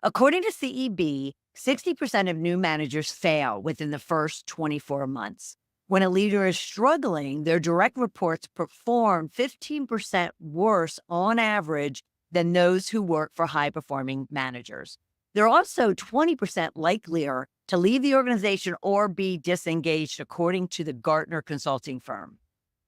According to CEB, 60% of new managers fail within the first 24 months. When a leader is struggling, their direct reports perform 15% worse on average than those who work for high-performing managers. They're also 20% likelier to leave the organization or be disengaged, according to the Gartner consulting firm.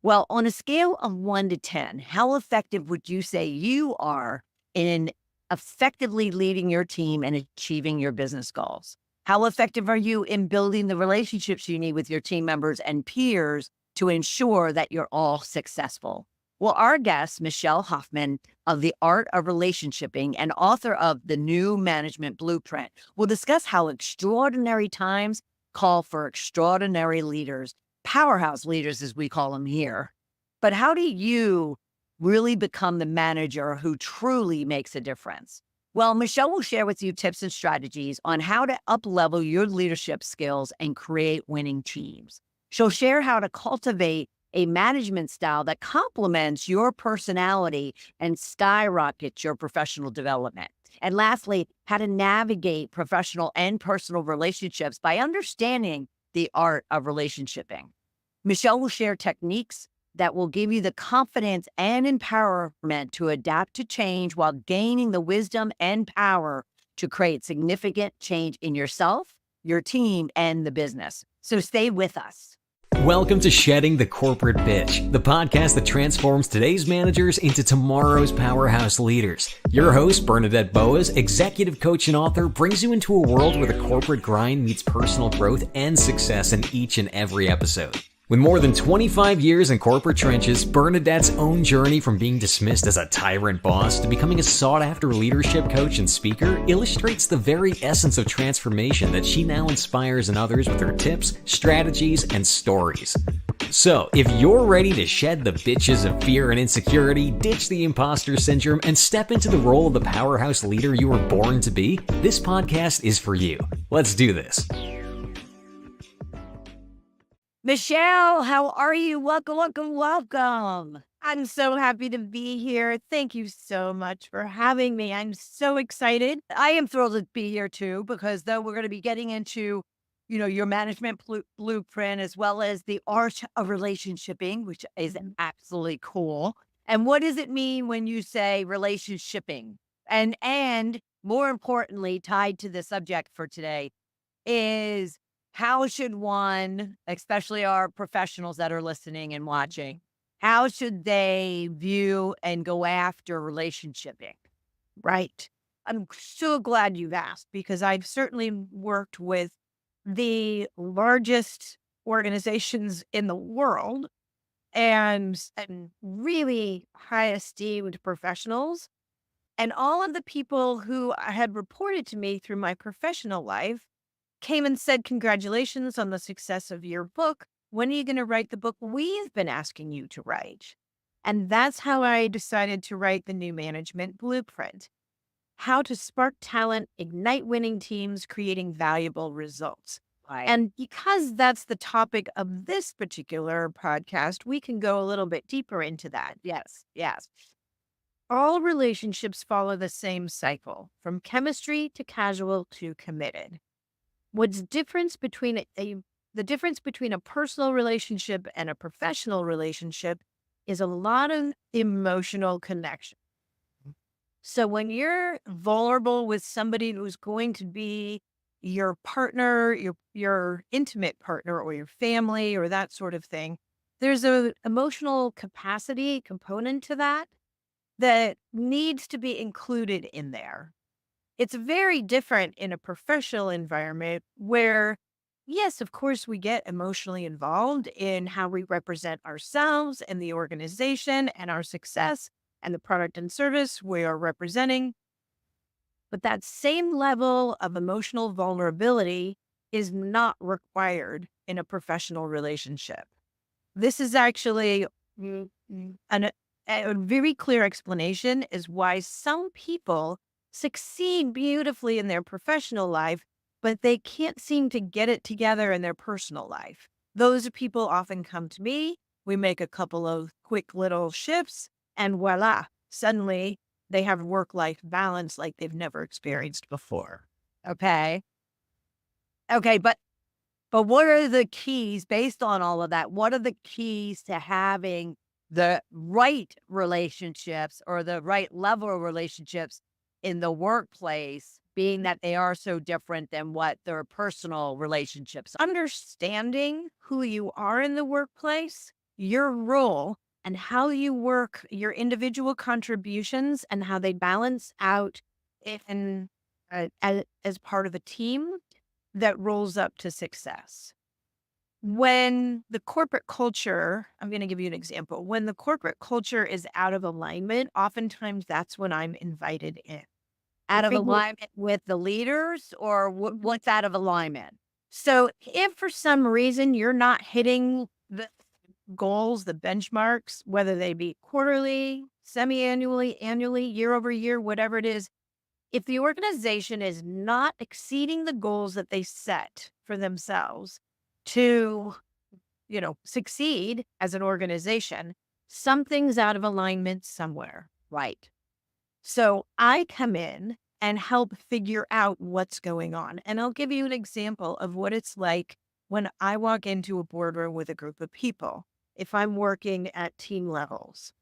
Well, on a scale of 1 to 10, how effective would you say you are in effectively leading your team and achieving your business goals? How effective are you in building the relationships you need with your team members and peers to ensure that you're all successful? Well, our guest, Michelle Hoffman of The Art of Relationshiping and author of The New Management Blueprint, will discuss how extraordinary times call for extraordinary leaders, powerhouse leaders as we call them here. But how do you really become the manager who truly makes a difference? Well, Michelle will share with you tips and strategies on how to up-level your leadership skills and create winning teams. She'll share how to cultivate a management style that complements your personality and skyrockets your professional development. And lastly, how to navigate professional and personal relationships by understanding the art of relationshiping. Michelle will share techniques that will give you the confidence and empowerment to adapt to change while gaining the wisdom and power to create significant change in yourself, your team, and the business. So stay with us. Welcome to Shedding the Corporate Bitch, the podcast that transforms today's managers into tomorrow's powerhouse leaders. Your host, Bernadette Boas, executive coach and author, brings you into a world where the corporate grind meets personal growth and success in each and every episode. With more than 25 years in corporate trenches, Bernadette's own journey from being dismissed as a tyrant boss to becoming a sought-after leadership coach and speaker illustrates the very essence of transformation that she now inspires in others with her tips, strategies, and stories. So, if you're ready to shed the bitches of fear and insecurity, ditch the imposter syndrome, and step into the role of the powerhouse leader you were born to be, this podcast is for you. Let's do this. Michelle, how are you? Welcome, welcome, welcome. I'm so happy to be here. Thank you so much for having me. I'm so excited. I am thrilled to be here too, because though we're going to be getting into, your management blueprint as well as the art of relationshiping, which is absolutely cool. And what does it mean when you say relationshiping? And more importantly, tied to the subject for today is how should one, especially our professionals that are listening and watching, how should they view and go after relationshiping? Right. I'm so glad you've asked because I've certainly worked with the largest organizations in the world and really high esteemed professionals. And all of the people who had reported to me through my professional life came and said, "Congratulations on the success of your book. When are you going to write the book we've been asking you to write?" And that's how I decided to write the New Management Blueprint. How to spark talent, ignite winning teams, creating valuable results. Right. And because that's the topic of this particular podcast, we can go a little bit deeper into that. Yes, yes. All relationships follow the same cycle, from chemistry to casual to committed. What's difference between the difference between a personal relationship and a professional relationship is a lot of emotional connection. So when you're vulnerable with somebody who's going to be your partner, your intimate partner or your family or that sort of thing, there's an emotional capacity component to that needs to be included in there. It's very different in a professional environment where, yes, of course, we get emotionally involved in how we represent ourselves and the organization and our success and the product and service we are representing. But that same level of emotional vulnerability is not required in a professional relationship. This is actually a very clear explanation is why some people succeed beautifully in their professional life, but they can't seem to get it together in their personal life. Those people often come to me. We make a couple of quick little shifts and voila, suddenly they have work-life balance like they've never experienced before. Okay. Okay, but what are the keys based on all of that? What are the keys to having the right relationships or the right level of relationships in the workplace, being that they are so different than what their personal relationships are? Understanding who you are in the workplace, your role, and how you work, your individual contributions, and how they balance out in as part of a team that rolls up to success. When the corporate culture, I'm going to give you an example. When the corporate culture is out of alignment, oftentimes that's when I'm invited in. I Out of think alignment with the leaders, or what's out of alignment? so. If for some reason you're not hitting the goals, the benchmarks, whether they be quarterly, semi annually, annually, year over year, whatever it is, if the organization is not exceeding the goals that they set for themselves to, succeed as an organization, something's out of alignment somewhere. Right. So I come in and help figure out what's going on. And I'll give you an example of what it's like when I walk into a boardroom with a group of people, if I'm working at team levels.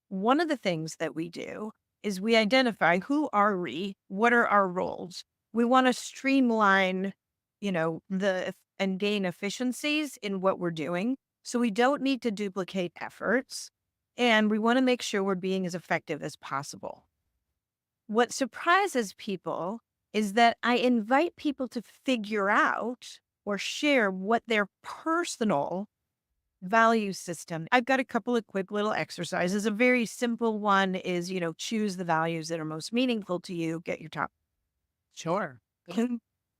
One of the things that we do is we identify who are we, what are our roles. We want to streamline, and gain efficiencies in what we're doing. So we don't need to duplicate efforts. And we want to make sure we're being as effective as possible. What surprises people is that I invite people to figure out or share what their personal value system. I've got a couple of quick little exercises. A very simple one is, choose the values that are most meaningful to you, get your top. Sure.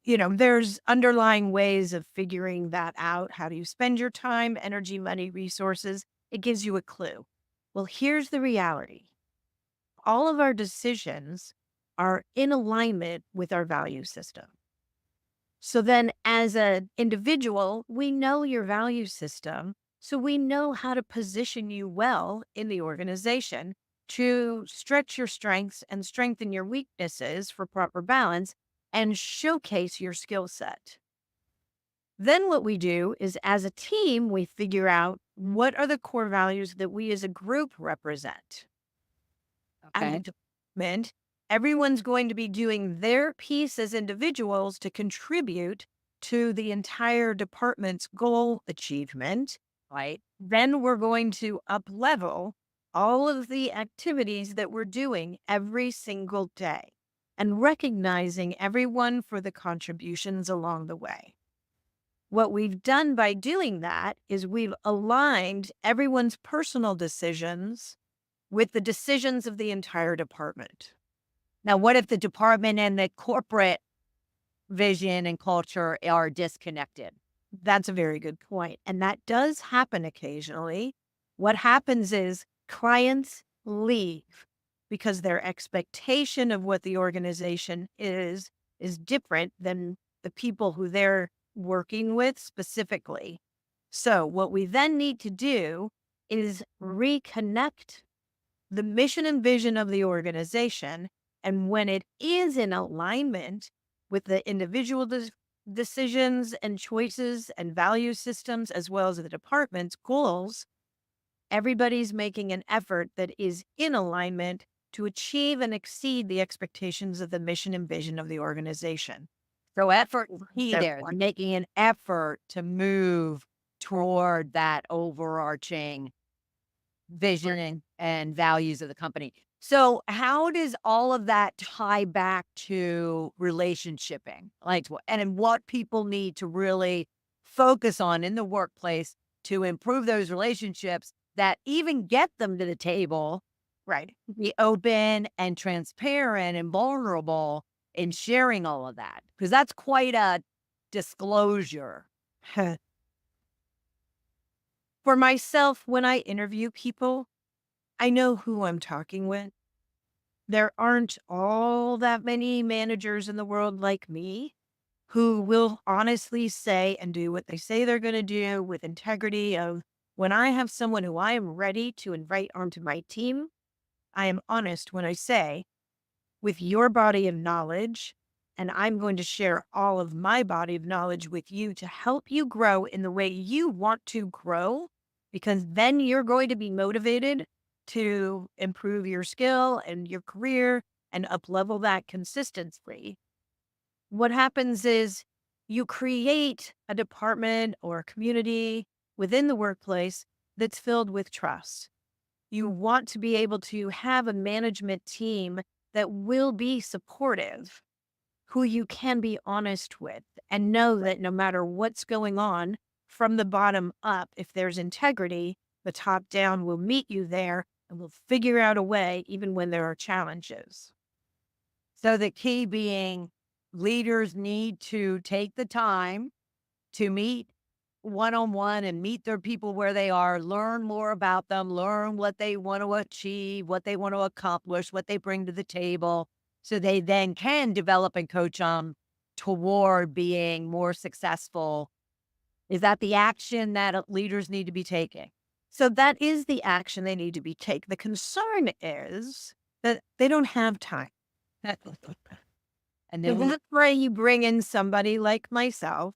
There's underlying ways of figuring that out. How do you spend your time, energy, money, resources? It gives you a clue. Well, here's the reality. All of our decisions are in alignment with our value system. So then as an individual, we know your value system. So we know how to position you well in the organization to stretch your strengths and strengthen your weaknesses for proper balance and showcase your skill set. Then what we do is as a team, we figure out what are the core values that we as a group represent. As a Okay. department, everyone's going to be doing their piece as individuals to contribute to the entire department's goal achievement. Right. Then we're going to up level all of the activities that we're doing every single day and recognizing everyone for the contributions along the way. What we've done by doing that is we've aligned everyone's personal decisions with the decisions of the entire department. Now, what if the department and the corporate vision and culture are disconnected? That's a very good point. And that does happen occasionally. What happens is clients leave because their expectation of what the organization is different than the people who they're working with specifically. So what we then need to do is reconnect the mission and vision of the organization. And when it is in alignment with the individual decisions and choices and value systems, as well as the department's goals, everybody's making an effort that is in alignment to achieve and exceed the expectations of the mission and vision of the organization. So effort is key So, there. They're making an effort to move toward that overarching vision and values of the company. So how does all of that tie back to relationshiping? Like, and what people need to really focus on in the workplace to improve those relationships that even get them to the table, right. be open and transparent and vulnerable in sharing all of that, because that's quite a disclosure. For myself, when I interview people, I know who I'm talking with. There aren't all that many managers in the world like me who will honestly say and do what they say they're going to do with integrity of when I have someone who I am ready to invite onto my team, I am honest when I say, with your body of knowledge, and I'm going to share all of my body of knowledge with you to help you grow in the way you want to grow, because then you're going to be motivated to improve your skill and your career and up level that consistently. What happens is you create a department or a community within the workplace that's filled with trust. You want to be able to have a management team that will be supportive, who you can be honest with, and know that no matter what's going on from the bottom up, if there's integrity, the top down will meet you there and will figure out a way even when there are challenges. So the key being leaders need to take the time to meet one on one and meet their people where they are, learn more about them, learn what they want to achieve, what they want to accomplish, what they bring to the table, so they then can develop and coach them toward being more successful. Is that the action that leaders need to be taking? So that is the action they need to be taken. The concern is that they don't have time. And So then, that's why you bring in somebody like myself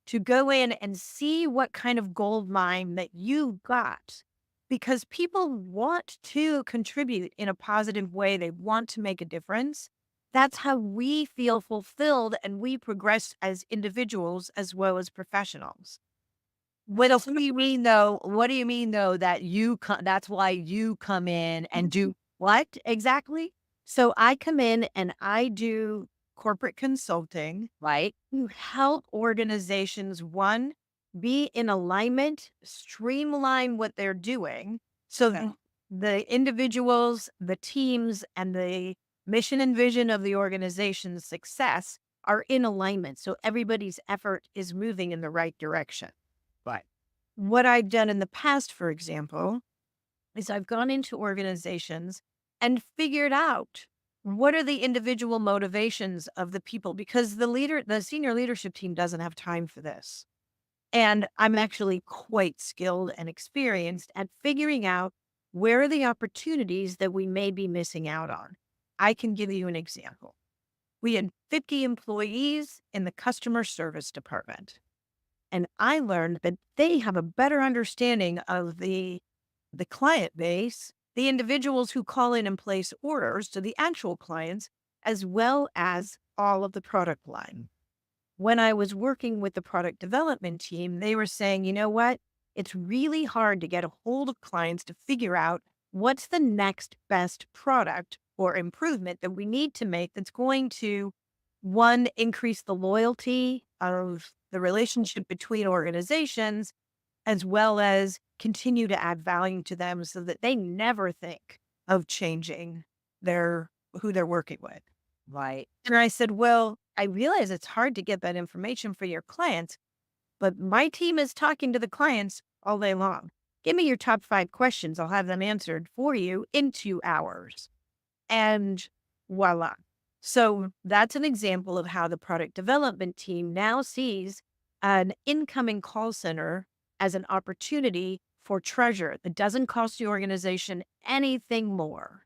to go in and see what kind of gold mine that you got. Because people want to contribute in a positive way. They want to make a difference. That's how we feel fulfilled and we progress as individuals as well as professionals. what do you mean though? What do you mean though that that's why you come in and do what exactly? So I come in and I do corporate consulting Right? to help organizations, one, be in alignment, streamline what they're doing so that the individuals, the teams, and the mission and vision of the organization's success are in alignment. So everybody's effort is moving in the right direction. Right. What I've done in the past, for example, is I've gone into organizations and figured out what are the individual motivations of the people, because the senior leadership team doesn't have time for this. And I'm actually quite skilled and experienced at figuring out where are the opportunities that we may be missing out on. I can give you an example. We had 50 employees in the customer service department. And I learned that they have a better understanding of the client base, the individuals who call in and place orders to the actual clients, as well as all of the product line. When I was working with the product development team, they were saying, you know what? It's really hard to get a hold of clients to figure out what's the next best product or improvement that we need to make that's going to, one, increase the loyalty of the relationship between organizations, as well as continue to add value to them so that they never think of changing who they're working with. Right. And I said, well, I realize it's hard to get that information for your clients, but my team is talking to the clients all day long. Give me your top 5 questions. I'll have them answered for you in 2 hours. And voila. So that's an example of how the product development team now sees an incoming call center as an opportunity for treasure that doesn't cost the organization anything more.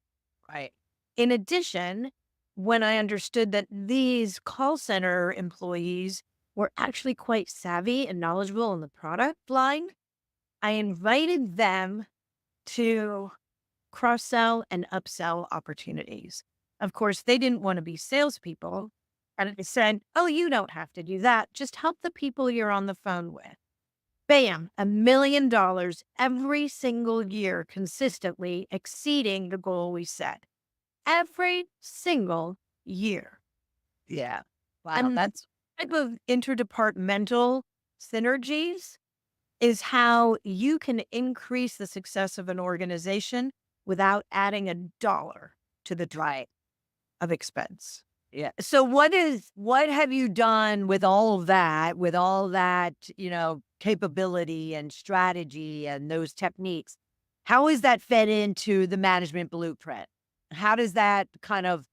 Right. In addition, when I understood that these call center employees were actually quite savvy and knowledgeable in the product line, I invited them to cross-sell and upsell opportunities. Of course, they didn't want to be salespeople. And I said, oh, you don't have to do that. Just help the people you're on the phone with. Bam, $1 million every single year, consistently exceeding the goal we set. Every single year. Yeah. Wow. And That's type of interdepartmental synergies is how you can increase the success of an organization without adding a dollar to the right. of expense. Yeah. So what have you done with all of that, capability and strategy and those techniques? How is that fed into the management blueprint? How does that kind of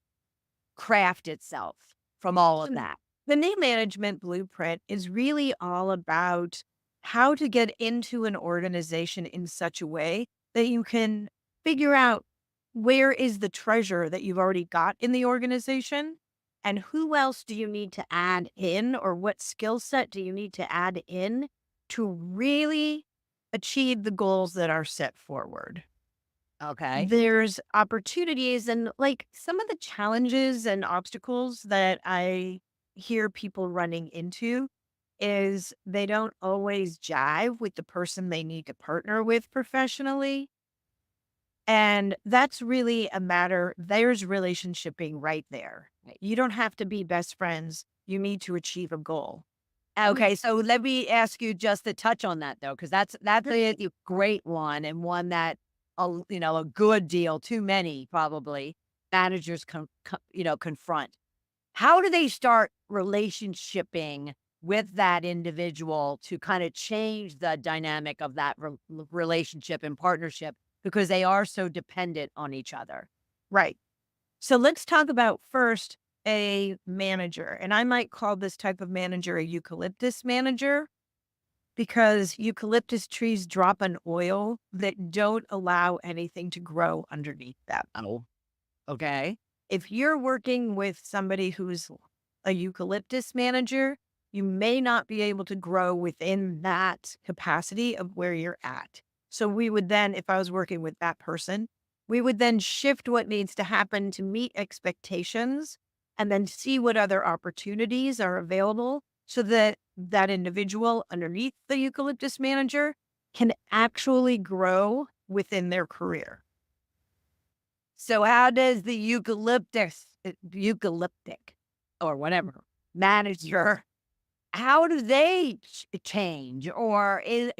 craft itself from all of that? The new management blueprint is really all about how to get into an organization in such a way that you can figure out where is the treasure that you've already got in the organization? And who else do you need to add in, or what skill set do you need to add in to really achieve the goals that are set forward? Okay. There's opportunities and like some of the challenges and obstacles that I hear people running into is they don't always jive with the person they need to partner with professionally. And that's really a matter, there's relationshiping right there. Right. You don't have to be best friends. You need to achieve a goal. Okay, so let me ask you just to touch on that though, because that's a great one and one that a good deal, too many probably managers confront. How do they start relationshiping with that individual to kind of change the dynamic of that relationship and partnership because they are so dependent on each other? Right. So let's talk about first a manager. And I might call this type of manager a eucalyptus manager because eucalyptus trees drop an oil that don't allow anything to grow underneath them. Oh, okay. If you're working with somebody who's a eucalyptus manager, you may not be able to grow within that capacity of where you're at. So we would then, if I was working with that person, we would then shift what needs to happen to meet expectations and then see what other opportunities are available so that that individual underneath the eucalyptus manager can actually grow within their career. So how does the eucalyptic or whatever manager, how do they change? Or is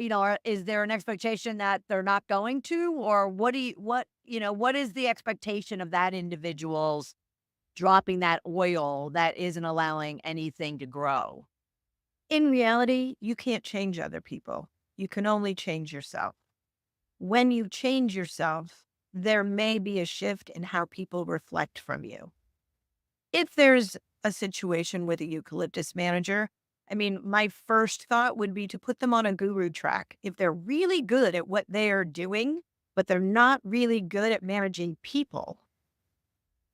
there an expectation that they're not going to? Or what is the expectation of that individual's dropping that oil that isn't allowing anything to grow? In reality, you can't change other people. You can only change yourself. When you change yourself, there may be a shift in how people reflect from you. If there's a situation with a eucalyptus manager, I mean, my first thought would be to put them on a guru track. If they're really good at what they are doing, but they're not really good at managing people,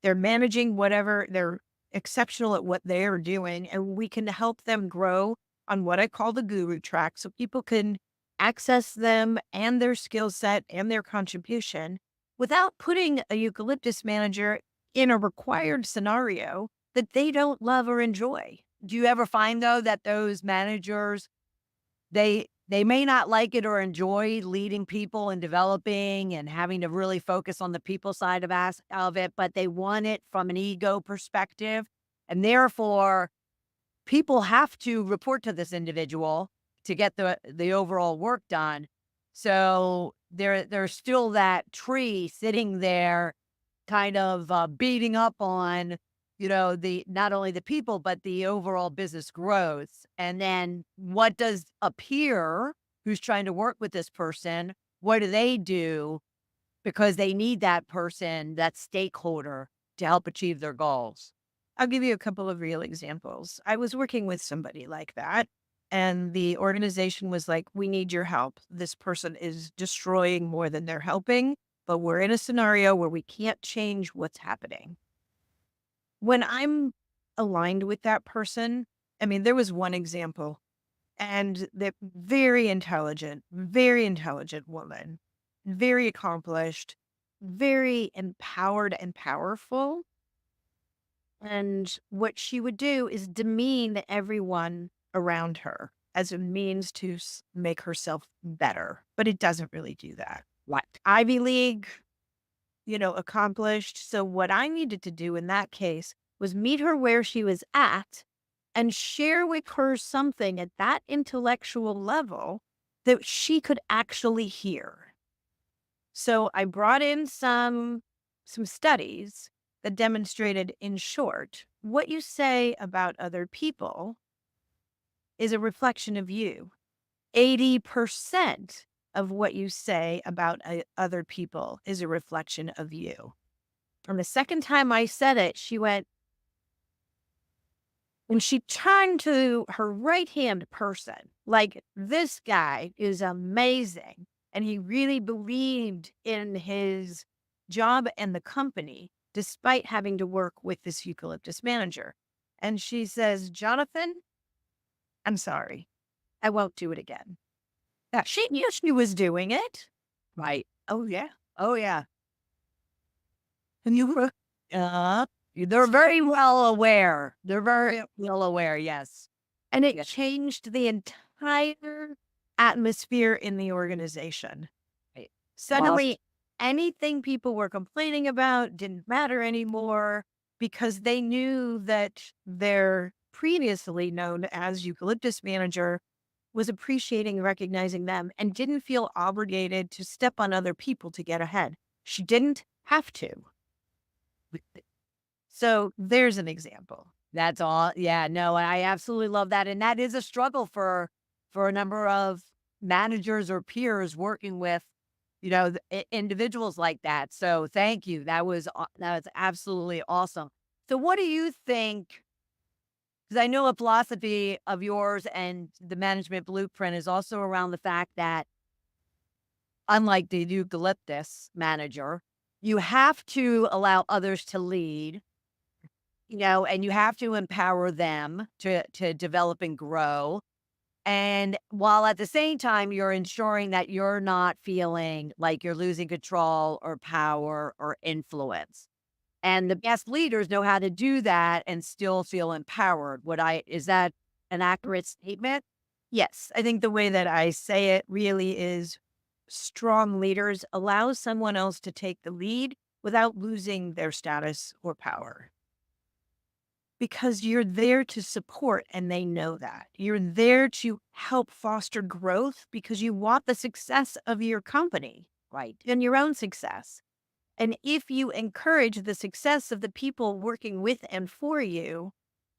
they're managing whatever, they're exceptional at what they are doing, and we can help them grow on what I call the guru track so people can access them and their skill set and their contribution without putting a eucalyptus manager in a required scenario that they don't love or enjoy. Do you ever find though that those managers, they may not like it or enjoy leading people and developing and having to really focus on the people side of it, but they want it from an ego perspective, and therefore people have to report to this individual to get the overall work done. So there's still that tree sitting there, kind of beating up on the not only the people, but the overall business growth. And then what does a peer who's trying to work with this person, what do they do? Because they need that person, that stakeholder to help achieve their goals. I'll give you a couple of real examples. I was working with somebody like that, and the organization was like, we need your help. This person is destroying more than they're helping, but we're in a scenario where we can't change what's happening. When I'm aligned with that person, I mean, there was one example, and the very intelligent woman, very accomplished, very empowered and powerful. And what she would do is demean everyone around her as a means to make herself better. But it doesn't really do that. Right. Ivy League, accomplished. So what I needed to do in that case was meet her where she was at and share with her something at that intellectual level that she could actually hear. So I brought in some studies that demonstrated, in short, what you say about other people is a reflection of you. 80% of what you say about other people is a reflection of you. And the second time I said it, she went, and she turned to her right-hand person, like, this guy is amazing. And he really believed in his job and the company, despite having to work with this eucalyptus manager. And she says, Jonathan, I'm sorry. I won't do it again. Yeah, she knew she was doing it. Right. Oh, yeah. Oh, yeah. And you were, they're very well aware. They're very well aware. Yes. And it Yes. changed the entire atmosphere in the organization. Right. Suddenly, anything people were complaining about didn't matter anymore because they knew that their previously known as eucalyptus manager was appreciating and recognizing them and didn't feel obligated to step on other people to get ahead. She didn't have to. So there's an example. That's all. Yeah, no, I absolutely love that. And that is a struggle for a number of managers or peers working with, individuals like that. So thank you. That was absolutely awesome. So what do you think? Because I know a philosophy of yours and the management blueprint is also around the fact that, unlike the eucalyptus manager, you have to allow others to lead, and you have to empower them to develop and grow. And while at the same time, you're ensuring that you're not feeling like you're losing control or power or influence. And the best leaders know how to do that and still feel empowered. Is that an accurate statement? Yes, I think the way that I say it really is strong leaders allow someone else to take the lead without losing their status or power. Because you're there to support and they know that. You're there to help foster growth because you want the success of your company, Right. and your own success. And if you encourage the success of the people working with and for you,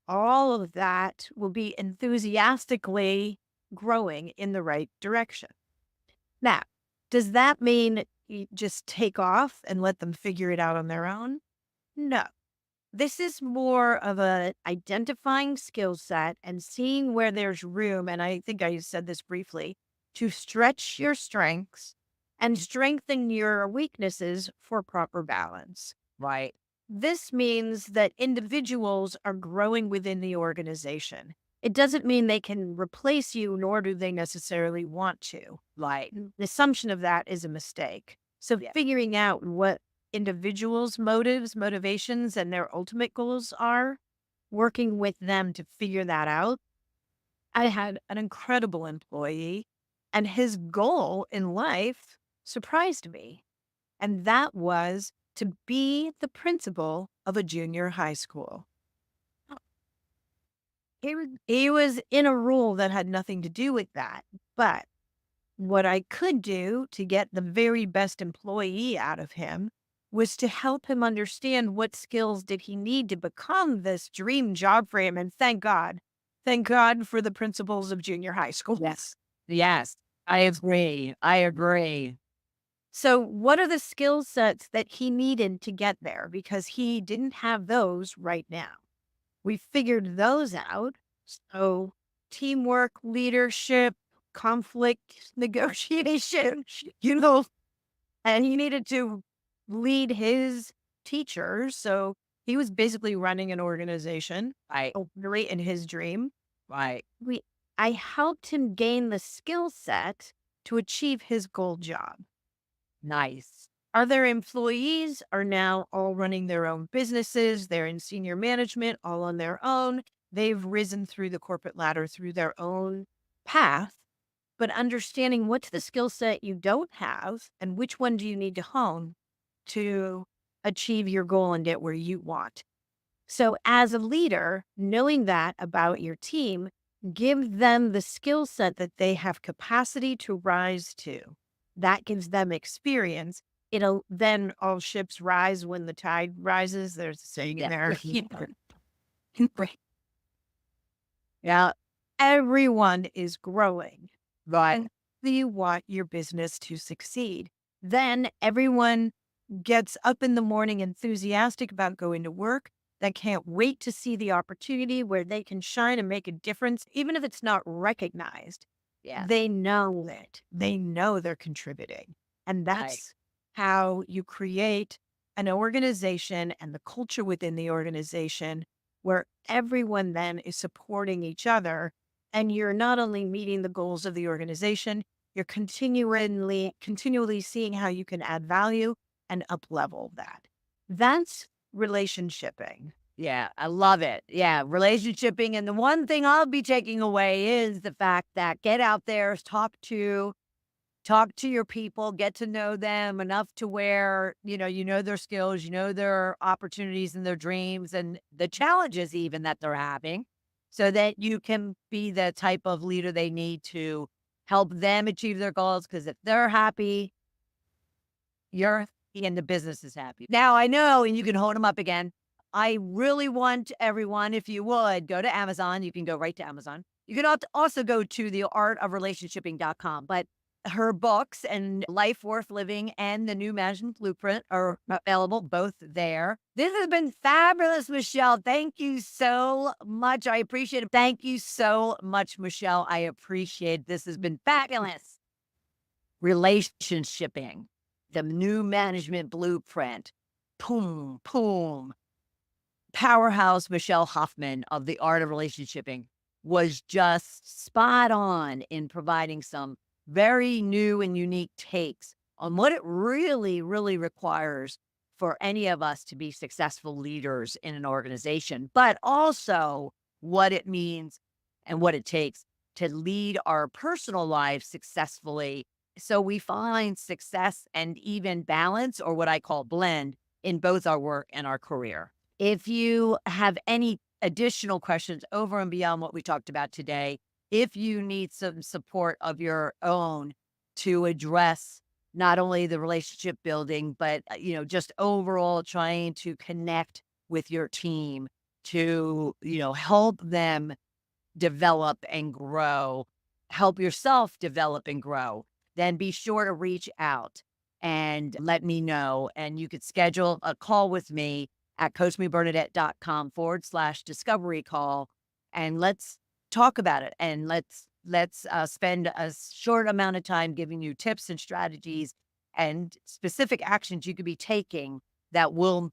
all of that will be enthusiastically growing in the right direction. Now, does that mean you just take off and let them figure it out on their own? No. This is more of a identifying skill set and seeing where there's room, and I think I said this briefly, to stretch your strengths and strengthen your weaknesses for proper balance. Right. This means that individuals are growing within the organization. It doesn't mean they can replace you, nor do they necessarily want to. Right. The assumption of that is a mistake. So Yeah. figuring out what individuals' motives, motivations, and their ultimate goals are, working with them to figure that out. I had an incredible employee, and his goal in life surprised me. And that was to be the principal of a junior high school. He was in a role that had nothing to do with that. But what I could do to get the very best employee out of him was to help him understand what skills did he need to become this dream job for him. And thank God for the principals of junior high school. Yes. Yes. I agree. I agree. So what are the skill sets that he needed to get there? Because he didn't have those right now. We figured those out. So teamwork, leadership, conflict negotiation, and he needed to lead his teachers. So he was basically running an organization, Right. really in his dream. Right. I helped him gain the skill set to achieve his goal job. Nice. Other employees are now all running their own businesses. They're in senior management, all on their own. They've risen through the corporate ladder through their own path. But understanding what's the skill set you don't have and which one do you need to hone to achieve your goal and get where you want. So as a leader, knowing that about your team, give them the skill set that they have capacity to rise to. That gives them experience. It'll then all ships rise when the tide rises. There's a saying in there. Yeah. Everyone is growing. Right. You want your business to succeed. Then everyone gets up in the morning enthusiastic about going to work. That can't wait to see the opportunity where they can shine and make a difference, even if it's not recognized. Yeah. They know it. They know they're contributing. And that's how you create an organization and the culture within the organization where everyone then is supporting each other. And you're not only meeting the goals of the organization, you're continually seeing how you can add value and up level that. That's relationshiping. Yeah, I love it. Yeah, relationshiping. And the one thing I'll be taking away is the fact that get out there, talk to your people, get to know them enough to where, you know their skills, you know their opportunities and their dreams and the challenges even that they're having so that you can be the type of leader they need to help them achieve their goals. Because if they're happy, you're happy and the business is happy. Now I know, and you can hold them up again. I really want everyone, if you would, go to Amazon. You can go right to Amazon. You can also go to theartofrelationshiping.com. But her books and Life Worth Living and the New Management Blueprint are available both there. This has been fabulous, Michelle. Thank you so much. I appreciate it. Thank you so much, Michelle. I appreciate it. This has been fabulous. Relationshiping, the New Management Blueprint. Boom, boom. Powerhouse Michelle Hoffman of The Art of Relationshiping was just spot on in providing some very new and unique takes on what it really, really requires for any of us to be successful leaders in an organization, but also what it means and what it takes to lead our personal lives successfully. So we find success and even balance, or what I call blend, in both our work and our career. If you have any additional questions over and beyond what we talked about today, if you need some support of your own to address not only the relationship building, but, just overall trying to connect with your team to, help them develop and grow, help yourself develop and grow, then be sure to reach out and let me know. And you could schedule a call with me at coachmebernadette.com/discovery call. And let's talk about it. And let's spend a short amount of time giving you tips and strategies and specific actions you could be taking that will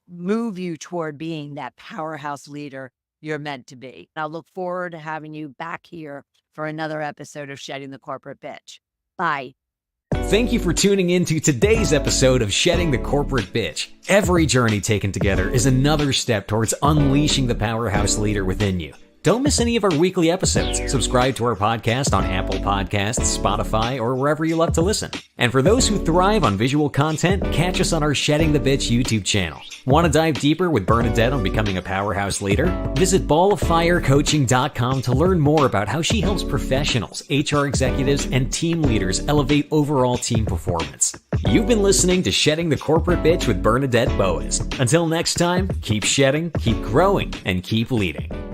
move you toward being that powerhouse leader you're meant to be. I look forward to having you back here for another episode of Shedding the Corporate Bitch. Bye. Thank you for tuning in to today's episode of Shedding the Corporate Bitch. Every journey taken together is another step towards unleashing the powerhouse leader within you. Don't miss any of our weekly episodes. Subscribe to our podcast on Apple Podcasts, Spotify, or wherever you love to listen. And for those who thrive on visual content, catch us on our Shedding the Bitch YouTube channel. Want to dive deeper with Bernadette on becoming a powerhouse leader? Visit balloffirecoaching.com to learn more about how she helps professionals, HR executives, and team leaders elevate overall team performance. You've been listening to Shedding the Corporate Bitch with Bernadette Boas. Until next time, keep shedding, keep growing, and keep leading.